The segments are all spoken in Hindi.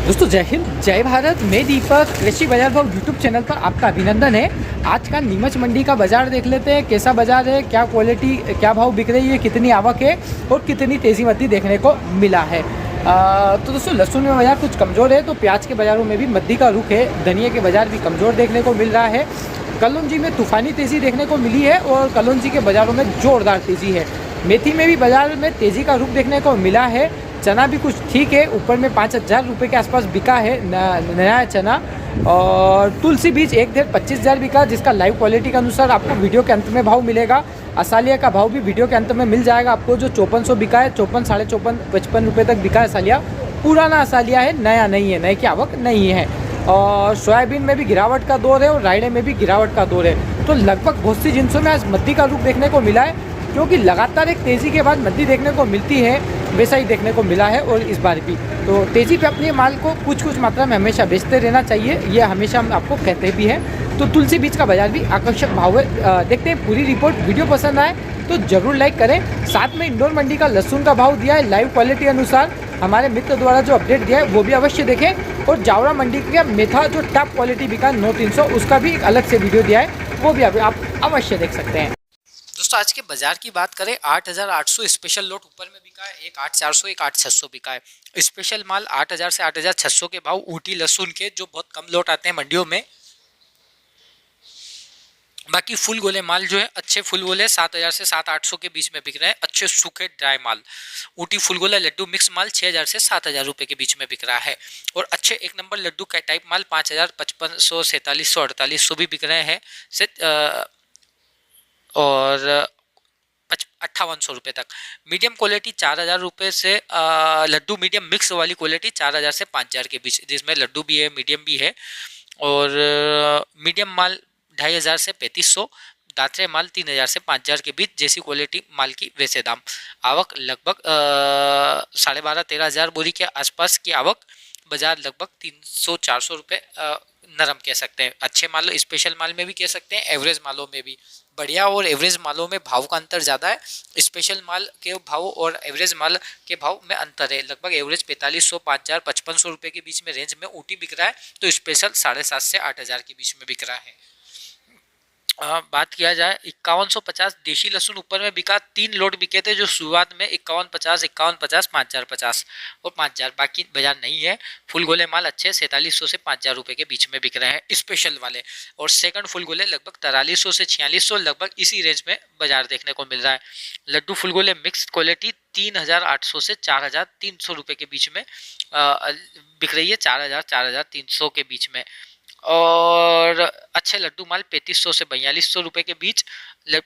दोस्तों जय हिंद जय भारत। मैं दीपक, कृषि बाजार भाव यूट्यूब चैनल पर आपका अभिनंदन है। आज का नीमच मंडी का बाजार देख लेते हैं, कैसा बाजार है, क्या क्वालिटी, क्या भाव बिक रही है, कितनी आवक है और कितनी तेजी मद्दी देखने को मिला है। तो दोस्तों लहसुन में बाजार कुछ कमज़ोर है, तो प्याज के बाज़ारों में भी मद्दी का रुख है। धनिया के बाज़ार भी कमज़ोर देखने को मिल रहा है। कलौंजी में तूफानी तेज़ी देखने को मिली है और कलौंजी के बाज़ारों में ज़ोरदार तेज़ी है। मेथी में भी बाज़ार में तेज़ी का रुख देखने को मिला है। चना भी कुछ ठीक है, ऊपर में 5,000 रुपये के आसपास बिका है नया चना। और तुलसी बीज 1,25,000 बिका, जिसका लाइव क्वालिटी के अनुसार आपको वीडियो के अंत में भाव मिलेगा। असालिया का भाव भी वीडियो के अंत में मिल जाएगा आपको। जो 5400 बिका है, 54, 54.5, 55 रुपये तक बिका है असालिया। पुराना असालिया है, नया नहीं है, नए की आवक नहीं है। और सोयाबीन में भी गिरावट का दौर है और रायड़े में भी गिरावट का दौर है। तो लगभग बहुत सी जिनसों में आज मद्दी का रुख देखने को मिला है, क्योंकि लगातार एक तेज़ी के बाद मद्दी देखने को मिलती है, वैसा ही देखने को मिला है। और इस बार भी तो तेज़ी पे अपने माल को कुछ कुछ मात्रा में हमेशा बेचते रहना चाहिए, ये हमेशा हम आपको कहते भी हैं। तो तुलसी बीज का बाजार भी आकर्षक भाव है। देखते हैं पूरी रिपोर्ट। वीडियो पसंद आए तो ज़रूर लाइक करें। साथ में इंदौर मंडी का लहसुन का भाव दिया है लाइव क्वालिटी अनुसार, हमारे मित्र द्वारा जो अपडेट दिया है वो भी अवश्य देखें। और जावरा मंडी का मेथा जो टॉप क्वालिटी बिका 9,300, उसका भी एक अलग से वीडियो दिया है, वो भी आप अवश्य देख सकते हैं। दोस्तों आज के बाजार की बात करें, 8,800 स्पेशल लोट ऊपर में बिका है, एक 8,400, एक 8,600 बिका है। स्पेशल माल 8,000 से 8,600 के भाव ऊटी लहसुन के, जो बहुत कम लोट आते हैं मंडियों में। बाकी फुल गोले माल जो है, अच्छे फुल गोले 7,000 से 7,800 के बीच में बिक रहे हैं। अच्छे सूखे ड्राई माल ऊटी फुल गोला लड्डू मिक्स माल 6,000 से 7,000 रुपये के बीच में बिक रहा है। और अच्छे एक नंबर लड्डू का टाइप माल 5,000, 5,500, 4,700, 4,800 भी बिक रहे हैं और 5,800 रुपये तक। मीडियम क्वालिटी 4,000 रुपये से लड्डू मीडियम मिक्स वाली क्वालिटी 4,000 से 5,000 के बीच, जिसमें लड्डू भी है, मीडियम भी है। और मीडियम माल 2,500 से 3,500, दात्रे माल 3,000 से 5,000 के बीच, जैसी क्वालिटी माल की वैसे दाम। आवक लगभग 12,500-13,000 बोरी के आसपास की आवक। बाजार लगभग 300-400 रुपये नरम कह सकते हैं। अच्छे माल स्पेशल माल में भी कह सकते हैं, एवरेज मालों में भी। बढ़िया और एवरेज मालों में भाव का अंतर ज़्यादा है। स्पेशल माल के भाव और एवरेज माल के भाव में अंतर है। लगभग एवरेज 4,500, 5,000, 5,500 रुपये के बीच में रेंज में ऊटी बिक रहा है, तो स्पेशल 7,500 से 8,000 के बीच में बिक रहा है। बात किया जाए 5,150 देशी लहसुन ऊपर में बिका। 3 लोट बिके थे जो शुरुआत में 5,150, 5,150, 5,050 और 5,000, बाकी बाजार नहीं है। फुल गोले माल अच्छे 4,700 से 5,000 रुपये के बीच में बिक रहे हैं स्पेशल वाले। और सेकंड फुल गोले लगभग 4,300 से 4,600, लगभग इसी रेंज में बाजार देखने को मिल रहा है। लड्डू फुल गोले मिक्स क्वालिटी 3,800 से 4,300 रुपये के बीच में बिक रही है, 4,000, 4,300 के बीच में। और अच्छे लड्डू माल 3,500 से 4,200 रुपये के बीच।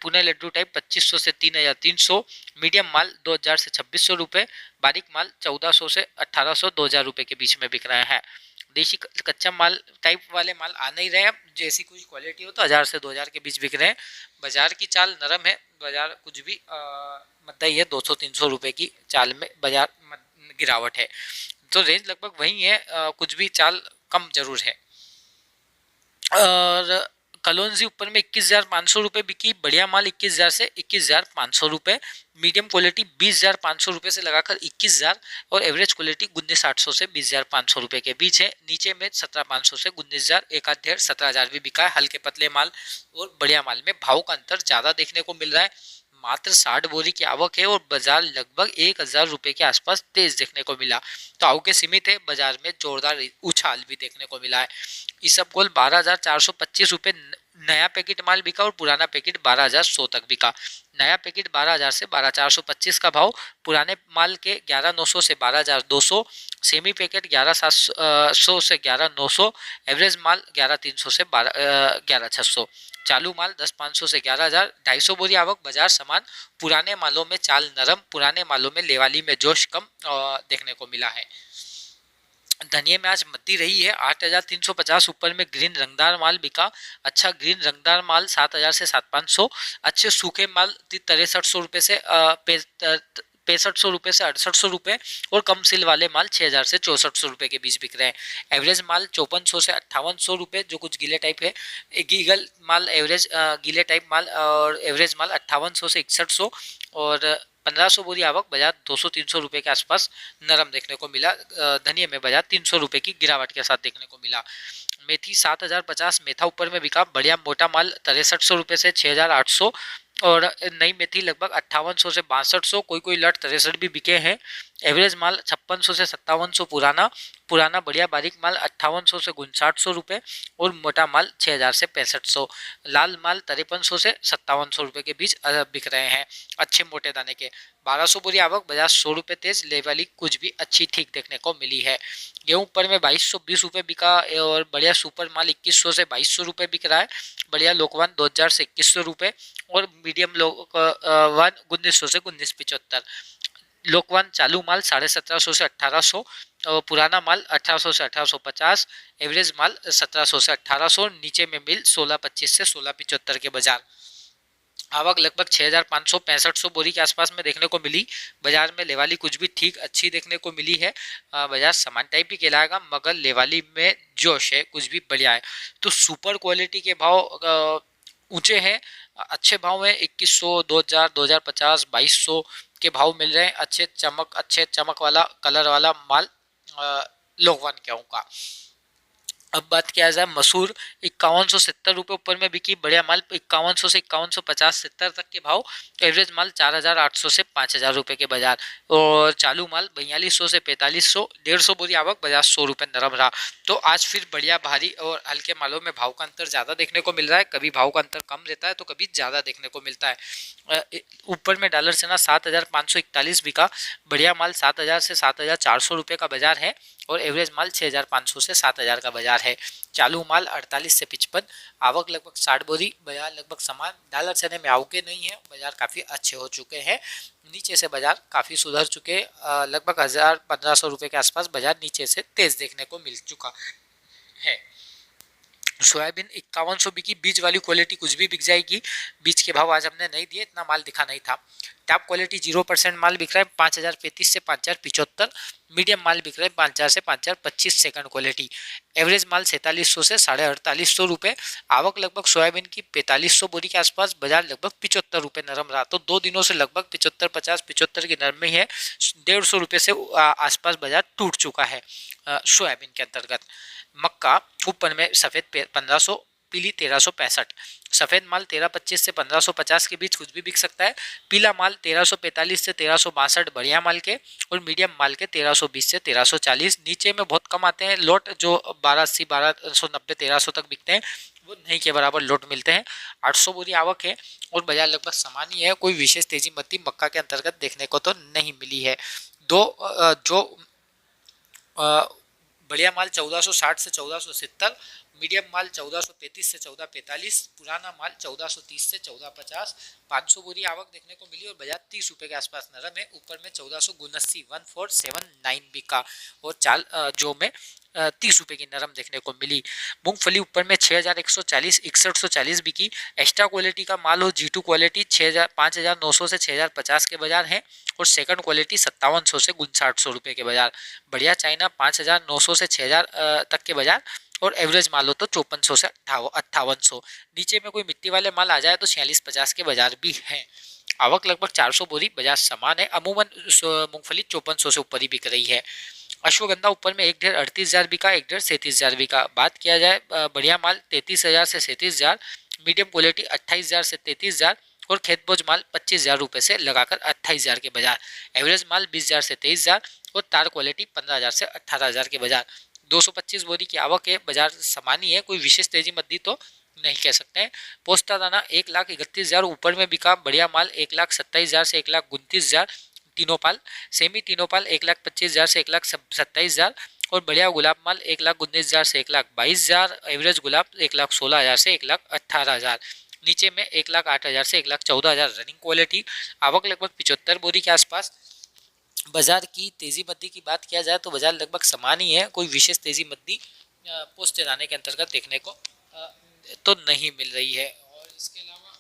पुणे लड्डू टाइप 2,500 से 3,300। मीडियम माल 2,000 से 2,600 रुपये। बारीक माल 1,400 से 1,800, 2,000 रुपये के बीच में बिक रहे हैं। देशी कच्चा माल टाइप वाले माल आ नहीं रहे हैं, जैसी कुछ क्वालिटी हो तो 1,000 से 2,000 के बीच बिक रहे हैं। बाजार की चाल नरम है, बाजार कुछ भी मद्दा ही है। 200-300 रुपये की चाल में बाजार गिरावट है, तो रेंज लगभग वही है, कुछ भी चाल कम जरूर है। और कलौंजी ऊपर में 21,500 रुपये बिकी। बढ़िया माल 21,000 से 21,500 रुपये। मीडियम क्वालिटी 20,500 रुपये से लगाकर 21,000 और एवरेज क्वालिटी 19,800 से 20,500 रुपये के बीच है। नीचे में 17,500 से 19,000, एक आध 17,000 भी बिका है। हल्के पतले माल और बढ़िया माल में भाव का अंतर ज़्यादा देखने को मिल रहा है। मात्र 60 बोरी की आवक है और बाजार लगभग 1,000 रुपये के आसपास तेज देखने को मिला, तो आवकें सीमित है। बाजार में जोरदार उछाल भी देखने को मिला है। इसबगोल 12,425 रुपये नया पैकेट माल बिका और पुराना पैकेट 12,100 तक बिका। नया पैकेट 12,000 से 12,425 का भाव, पुराने माल के 11,900 से 12,200, सेमी पैकेट 11,700 से 11,900, एवरेज माल 11,300 से 11,600, चालू माल 10,500 से 11,000। 250 बोरी आवक, बाजार समान। पुराने मालों में चाल नरम, पुराने मालों में लेवाली में जोश कम देखने को मिला है। धनिया में आज मद्दी रही है। 8,350 ऊपर में ग्रीन रंगदार माल बिका। अच्छा ग्रीन रंगदार माल 7,000 से 7,500। अच्छे सूखे माल 6,300 रुपये से 6,500 रुपये से 6,800 रुपये और कम सिल वाले माल 6,000 से 6,400 रुपये के बीच बिक रहे हैं। एवरेज माल 5,400 से 5,800 रुपये, जो कुछ गीले टाइप है। गीगल माल एवरेज गीले टाइप माल और एवरेज माल 5,800 से 6,100 और 1500 बोरी आवक, बाजार 200-300 रुपये के आसपास नरम देखने को मिला। धनिये में बाजार 300 रुपये की गिरावट के साथ देखने को मिला। मेथी 7050 मेथा ऊपर में बिका, बढ़िया मोटा माल 6300 रुपये से 6800, और नई मेथी लगभग 5800 से 6200, कोई लट 63 भी बिके हैं। एवरेज माल 5600 से 5700 पुराना बढ़िया बारीक माल 5800 से 5900 रुपये, और मोटा माल 6000 से 6500। लाल माल 5300 से 5700 रुपये के बीच बिक रहे हैं अच्छे मोटे दाने के। 1200 बोरी आवक, बाजार 100 रुपये तेज, ले वाली कुछ भी अच्छी ठीक देखने को मिली है। गेहूं ऊपर में 2220 रुपये बिका, और बढ़िया सुपर माल 2100 से 2200 रुपये बिक रहा है। बढ़िया लोकवान 2000 से 2100 रुपये, और मीडियम लोकवान 1900 से 1975। लोकवान चालू माल 1750 से 1800, और पुराना माल 1800 से 1850, एवरेज माल 1700 से 1800, नीचे में मिल 1625 से 1675 के बाजार। आवक लगभग 6500-6500 बोरी के आसपास में देखने को मिली। बाजार में लेवाली कुछ भी ठीक अच्छी देखने को मिली है। बाजार सामान टाइप ही कहलाएगा, मगर लेवाली में जोश है, कुछ भी बढ़िया है। तो सुपर क्वालिटी के भाव ऊंचे हैं, अच्छे भाव में 2100, 2000, 2050, 2200 के भाव मिल रहे हैं। अच्छे चमक वाला कलर वाला माल लोकवान गेहूं का। अब बात किया जाए मसूर, 5170 रुपये ऊपर में बिकी, बढ़िया माल 5100 से 5150-70 तक के भाव। एवरेज माल 4800 से 5000 रुपये के बाजार, और चालू माल 4200 से 4500। 150 बोरी आवक, बाजार 100 रुपये नरम रहा। तो आज फिर बढ़िया भारी और हल्के मालों में भाव का अंतर ज़्यादा देखने को मिल रहा है। कभी भाव का अंतर कम रहता है तो कभी ज़्यादा देखने को मिलता है। ऊपर में डॉलर चना 7541 बिका, बढ़िया माल 7000 से 7400 रुपये का बाजार है, और एवरेज माल 6500 से 7000 का बाजार है। चालू माल 48 से 55, आवक लगभग 60 बोरी, बाजार लगभग समान। डॉलर चने में आवके नहीं है, बाजार काफ़ी अच्छे हो चुके हैं। नीचे से बाजार काफ़ी सुधर चुके, लगभग 1000-1500 रुपये के आसपास बाजार नीचे से तेज देखने को मिल चुका है। सोयाबीन 5100 बिकी, बीज वाली क्वालिटी कुछ भी बिक जाएगी। बीज के भाव आज हमने नहीं दिए, इतना माल दिखा नहीं था। टॉप क्वालिटी 0% माल बिक रहा है 5035 से 5075, मीडियम माल बिक रहा है 5000 से 5025 सेकंड क्वालिटी। एवरेज माल 4700 से 4850 रुपये, आवक लगभग सोयाबीन की 4500 बोरी के आसपास, बाजार लगभग 75 रुपये नरम रहा। तो 2 दिनों से लगभग 75 की नरमी है। 150 रुपये से आसपास बाजार टूट चुका है सोयाबीन के अंतर्गत। मक्का ऊपर में सफ़ेद 1500, पीली 1365, सफ़ेद माल 1325 से 1550 के बीच कुछ भी बिक सकता है। पीला माल 1345 से 1362 बढ़िया माल के, और मीडियम माल के 1320 से 1340। नीचे में बहुत कम आते हैं लोट, जो 1280, 1290, 1300 तक बिकते हैं, वो नहीं के बराबर लोट मिलते हैं। 800 बोरी आवक है, और बाजार लगभग समान ही है। कोई विशेष तेजी मत्ती मक्का के अंतर्गत देखने को तो नहीं मिली है। बढ़िया माल 1460 से 1470, मीडियम माल 1433 से 1445, पुराना माल 1430 से 1450। 500 बोरी आवक देखने को मिली, और बाजार 30 रुपये के आसपास नरम है। ऊपर में 1479 बिका, और चाल जो में 30 रुपये की नरम देखने को मिली। मूंगफली ऊपर में 6140, 6140 बिकी। एक्स्ट्रा क्वालिटी का माल हो G2 क्वालिटी 5900 से 6050 के बाजार हैं, और सेकंड क्वालिटी 5700 से 5900 रुपये के बाजार। बढ़िया चाइना 5900 से 6000 तक के बाजार, और एवरेज माल हो तो 5400 से 5800। नीचे में कोई मिट्टी वाले माल आ जाए तो 4650 के बाजार भी हैं। आवक लगभग 400 बोरी, बाजार समान है। अमूमन मूंगफली 5400 से ऊपर ही बिक रही है। अश्वगंधा ऊपर में 1 ढेर 38000 बिका, 1 ढेर 37000 बिका। बात किया जाए बढ़िया माल 33000 से 37000, मीडियम क्वालिटी 28000 से 33000, और खेत बोझ माल 25000 रुपये से लगाकर 28000 के बाजार। एवरेज माल 20000 से 23000, और तार क्वालिटी 15000 से 18000 के बाजार। 225 बोरी की आवक है, बाजार समान ही है, कोई विशेष तेजी मद्दी तो नहीं कह सकते हैं। पोस्ता दाना 1,31,000 ऊपर में बिका, बढ़िया माल 1,27,000 से 1,29,000। तीनों पाल सेमी तीनों पाल 1,25,000 से 1,27,000, और बढ़िया गुलाब माल 1,19,000 से 1,22,000। एवरेज गुलाब 1,16,000 से 1,18,000। नीचे में 1,08,000 से 1,14,000 रनिंग क्वालिटी। आवक लगभग 75 बोरी के आसपास। बाजार की तेजी मद्दी की बात किया जाए तो बाजार लगभग समान ही है, कोई विशेष तेजी मद्दी पोस्ट दाने के अंतर्गत देखने को तो नहीं मिल रही है। और इसके अलावा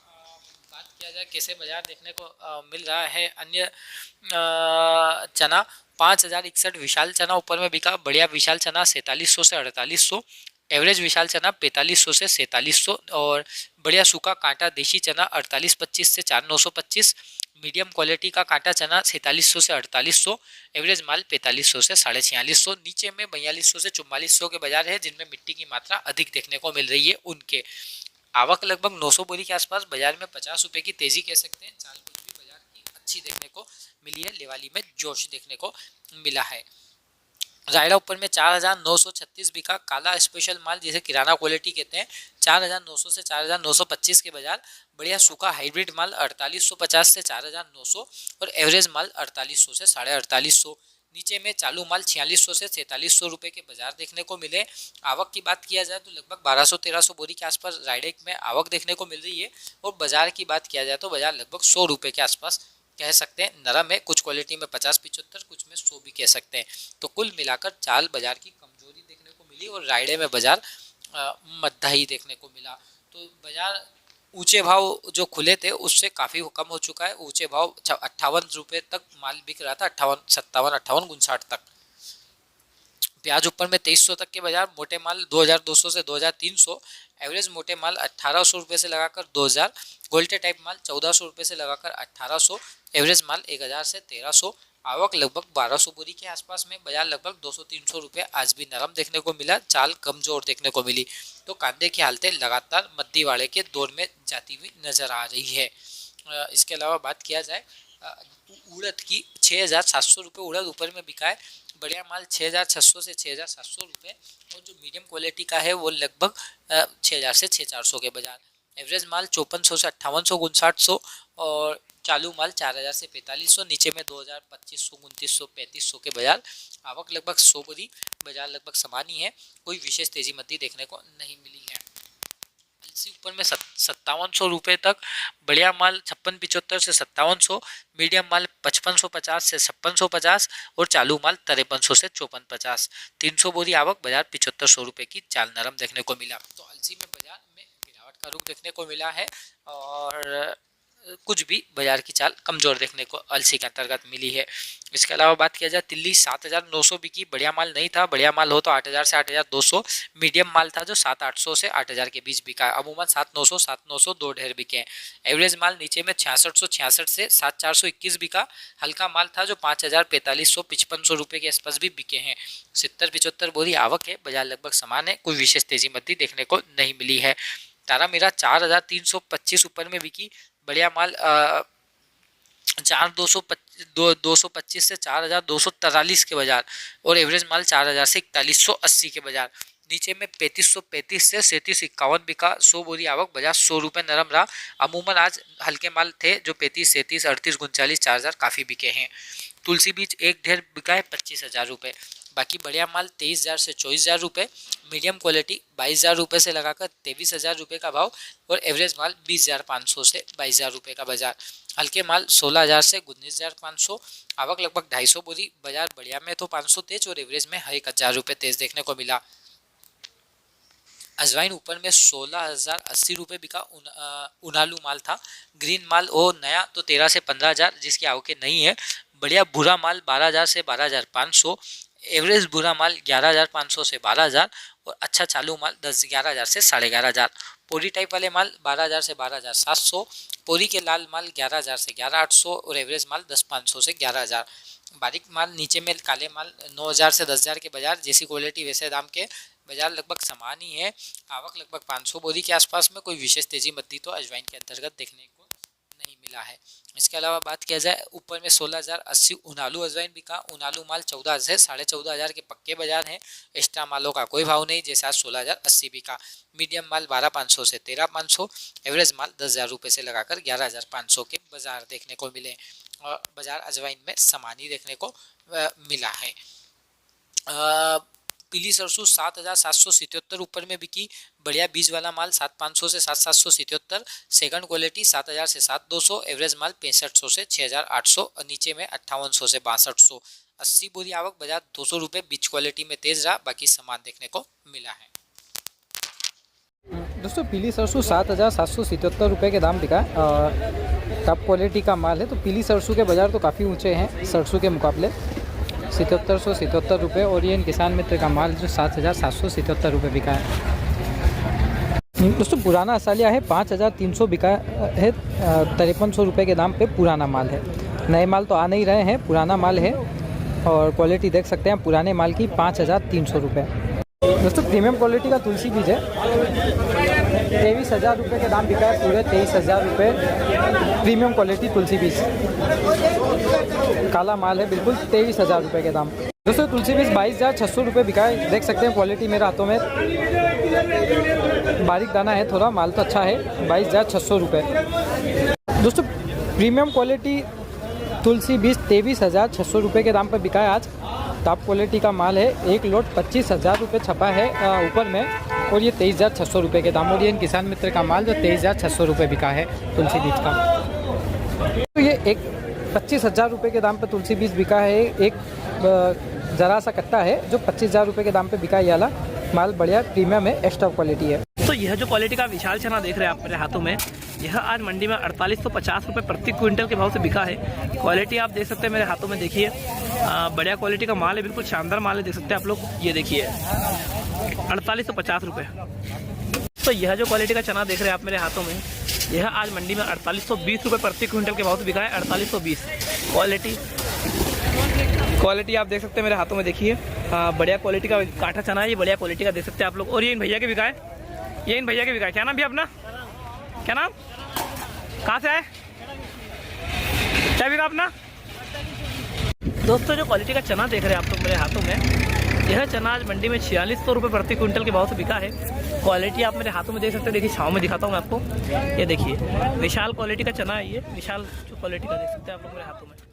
बात किया जाए कैसे बाजार देखने को मिल रहा है। अन्य चना 5061 विशाल चना ऊपर में बिका, बढ़िया विशाल चना 4700 से 4800, एवरेज विशाल चना 4500 से 4700, और बढ़िया सूखा कांटा देशी चना 4825 से 4925, मीडियम क्वालिटी का कांटा चना 4700 से 4800, एवरेज माल 4500 से 4650। नीचे में 4200 से 4400 के बाजार है जिनमें मिट्टी की मात्रा अधिक देखने को मिल रही है। उनके आवक लगभग 900 बोरी के आसपास, बाजार में 50 रुपए की तेजी कह सकते हैं। चाल कुछ भी बाजार की अच्छी देखने को मिली है, लेवाली में जोश देखने को मिला है। रायडा ऊपर में 4936 बिका, काला स्पेशल माल जिसे किराना क्वालिटी कहते हैं 4900 से 4925 के बाजार। बढ़िया सूखा हाइब्रिड माल 4850 से 4900 और एवरेज माल 4800 से 4850। नीचे में चालू माल 4600 से 4300 रुपए के बाजार देखने को मिले। आवक की बात किया जाए तो लगभग 1200-1300 बोरी के आसपास रायडे में आवक देखने को मिल रही है और बाजार की बात किया जाए तो बाजार लगभग 100 रुपए के आसपास कह सकते हैं। नरम है, कुछ क्वालिटी में 50-75, कुछ में 100 भी कह सकते हैं। तो कुल मिलाकर चाल बाजार की कमजोरी देखने को मिली और रायडे में बाजार मद्दा ही देखने को मिला। तो बाजार ऊंचे भाव जो खुले थे उससे काफ़ी कम हो चुका है। ऊंचे भाव 58 रुपये तक माल बिक रहा था, 58, 57, 58, 59 तक। प्याज ऊपर में 2300 तक के बाजार। मोटे माल 2200 से 2300, एवरेज मोटे माल 1800 रुपये से लगाकर 2000, गोल्टे टाइप माल 1400 रुपये से लगाकर 1800, एवरेज माल 1000 से 1300। आवक लगभग 1200 बोरी के आसपास में, बाजार लगभग 200-300 रुपये आज भी नरम देखने को मिला। चाल कमजोर देखने को मिली। तो कांदे की हालतें लगातार मद्दीवाड़े के दौर में जाती हुई नजर आ रही है। इसके अलावा बात किया जाए उड़द की, 6700 रुपये उड़द ऊपर में बिका है। बढ़िया माल 6600 से 6700 रुपये और जो मीडियम क्वालिटी का है वो लगभग 6000 से 6400 के बाजार। एवरेज माल 5400 से 5800, 5900 और चालू माल 4000 से 4500। नीचे में 2000, 2500, 2900, 3500 के बाजार। आवक लगभग 100 बोरी, बाजार लगभग समान ही है, कोई विशेष तेजी मद्दी देखने को नहीं मिली है। अलसी ऊपर में 5700 रुपये तक, बढ़िया माल 5675 से 5700, मीडियम माल 5550 से 5650 और चालू माल 5300 से 5450। 300 बोरी आवक, बाजार 7500 रुपये की चाल नरम देखने को मिला। तो अलसी में बाजार में गिरावट का रुख देखने को मिला है और कुछ भी बाजार की चाल कमजोर देखने को अलसी के अंतर्गत मिली है। इसके अलावा बात किया जाए तिल्ली 7900 बिकी। बढ़िया माल नहीं था, बढ़िया माल हो तो 8000 से 8200, मीडियम माल था जो 7800 से 8000 के बीच बिका। अमूमन 7900, 7900 दो ढेर बिके हैं। एवरेज माल नीचे में 6666 से 7421 बिका। हल्का माल था जो 5000, 4500, 5500 रुपये के आसपास भी बिके हैं। 70-75 बोरी आवक है, बाजार लगभग समान है, कोई विशेष तेजी मद्दी देखने को नहीं मिली है। तारा मीरा 4325 ऊपर में बिकी। बढ़िया माल 4225 से 4243 के बाजार और एवरेज माल 4000 से 4180 के बाजार। नीचे में 3535 से 3751 बिका। 100 बोरी आवक, बाजार 100 रुपये नरम रहा। अमूमन आज हल्के माल थे जो 35, 37, 38, 39, 4000 काफ़ी बिके हैं। तुलसी बीज एक ढेर बिका है 25000 रुपये। बाकी बढ़िया माल 23000 से 24000 रुपये, मीडियम क्वालिटी 22000 रुपये से लगाकर 23000 रुपये का भाव और एवरेज माल 20500 से 22000 रुपये का बाजार। हल्के माल 16000 से 19500, आवक लगभग 250 बोरी, बाजार बढ़िया में तो 500 तेज और एवरेज में 1000 रुपये तेज देखने को मिला। अजवाइन ऊपर में 16080 रुपये बिका। उनालू माल था। ग्रीन माल वो नया तो 13 से 15000 जिसकी आवकें नहीं है। बढ़िया भूरा माल 12000 से 12500, एवरेज बुरा माल 11500 से 12000 और अच्छा चालू माल 11000 से 11500। पोरी टाइप वाले माल 12000 से 12700, पोरी के लाल माल 11000 से 11800 और एवरेज माल 10500 से 11000। बारीक माल नीचे में काले माल 9000 से 10000 के बाजार। जैसी क्वालिटी वैसे दाम के, बाजार लगभग समान ही है। आवक लगभग 500 बोरी के आसपास में, कोई विशेष तेजी मद्दी तो अजवाइन के अंतर्गत देखने को नहीं मिला है। इसके अलावा बात किया जाए ऊपर में 16080 उनालू अजवाइन बिका। उनालू माल 14 से 14500 के पक्के बाजार हैं। एक्स्ट्रा मालों का कोई भाव नहीं, जैसे आज 16080 बिका। मीडियम माल 12500 से 13500, एवरेज माल 10000 रुपये से लगाकर 11500 के बाजार देखने को मिले और बाजार अजवाइन में समान ही देखने को मिला है। पीली सरसों 7777 ऊपर में बिकी। बढ़िया बीज वाला माल 7500 से 7777, सेकंड क्वालिटी 7000 से 7200, एवरेज माल 6500 से 6800 और नीचे में 5800 से 6200। 80 बोरी आवक, बाजार 200 रुपये बीच क्वालिटी में तेज रहा, बाकी सामान देखने को मिला है। दोस्तों पीली सरसों 7777 रुपये के दाम बिका और टॉप क्वालिटी का माल है। तो पीली सरसों के बाज़ार तो काफ़ी ऊंचे हैं सरसों के मुकाबले। 7777 रुपये और ये किसान मित्र का माल जो 7777 रुपये बिका है। दोस्तों पुराना असालिया है 5300 बिका है, 5300 रुपये के दाम पे पुराना माल है। नए माल तो आ नहीं रहे हैं, पुराना माल है और क्वालिटी देख सकते हैं पुराने माल की 5300 रुपये। दोस्तों प्रीमियम क्वालिटी का तुलसी बीज है, 23,000 रुपये के दाम बिका है, पूरे 23,000 रुपये प्रीमियम क्वालिटी तुलसी बीज, काला माल है बिल्कुल, 23,000 रुपये के दाम। दोस्तों तुलसी बीज 22,600 रुपये बिका है, देख सकते हैं क्वालिटी मेरे हाथों में, बारीक दाना है थोड़ा, माल तो अच्छा है, 22,600 रुपये। दोस्तों प्रीमियम क्वालिटी तुलसी बीज 23,600 रुपये के दाम पर बिका है आज। टॉप क्वालिटी का माल है, एक लोट 25,000 रुपये छपा है ऊपर में और ये 23,600 रुपये के दाम। और ये किसान मित्र का माल जो 23,600 रुपये बिका है तुलसी बीज का। तो ये एक 25,000 रुपये के दाम पर तुलसी बीज बिका है, एक ज़रा सा कट्टा है जो 25,000 रुपये के दाम पे बिका। ये वाला माल बढ़िया प्रीमियम है, एक्स्ट्रा क्वालिटी है। तो यह जो क्वालिटी का विशाल चना देख रहे हैं आप मेरे हाथों में, यह आज मंडी में 4850 रुपये प्रति क्विंटल के भाव से बिका है। क्वालिटी आप देख सकते हैं मेरे हाथों में, देखिए बढ़िया क्वालिटी का माल है, बिल्कुल शानदार माल है, देख सकते हैं आप लोग, ये देखिए 4850 रुपये। तो यह जो क्वालिटी का चना देख रहे हैं आप मेरे हाथों में, यह आज मंडी में 4820 रुपये प्रति क्विंटल के भाव से बिका है, 4820। क्वालिटी आप देख सकते हैं मेरे हाथों में, देखिए बढ़िया क्वालिटी का काठा चना है, ये बढ़िया क्वालिटी का देख सकते हैं आप लोग। और ये इन भैया के बिका है, ये इन भैया के बिका है। क्या नाम भी अपना, क्या नाम, कहाँ से आए, क्या बिका अपना? दोस्तों जो क्वालिटी का चना देख रहे हैं आप लोग मेरे हाथों में, यह चना आज मंडी में 4600 रुपये प्रति क्विंटल के भाव से बिका है। क्वालिटी आप मेरे हाथों में देख सकते हैं, देखिए छाँव में दिखाता हूँ मैं आपको, ये देखिए विशाल क्वालिटी का चना है, ये विशाल जो क्वालिटी का देख सकते हैं आप लोग मेरे हाथों में।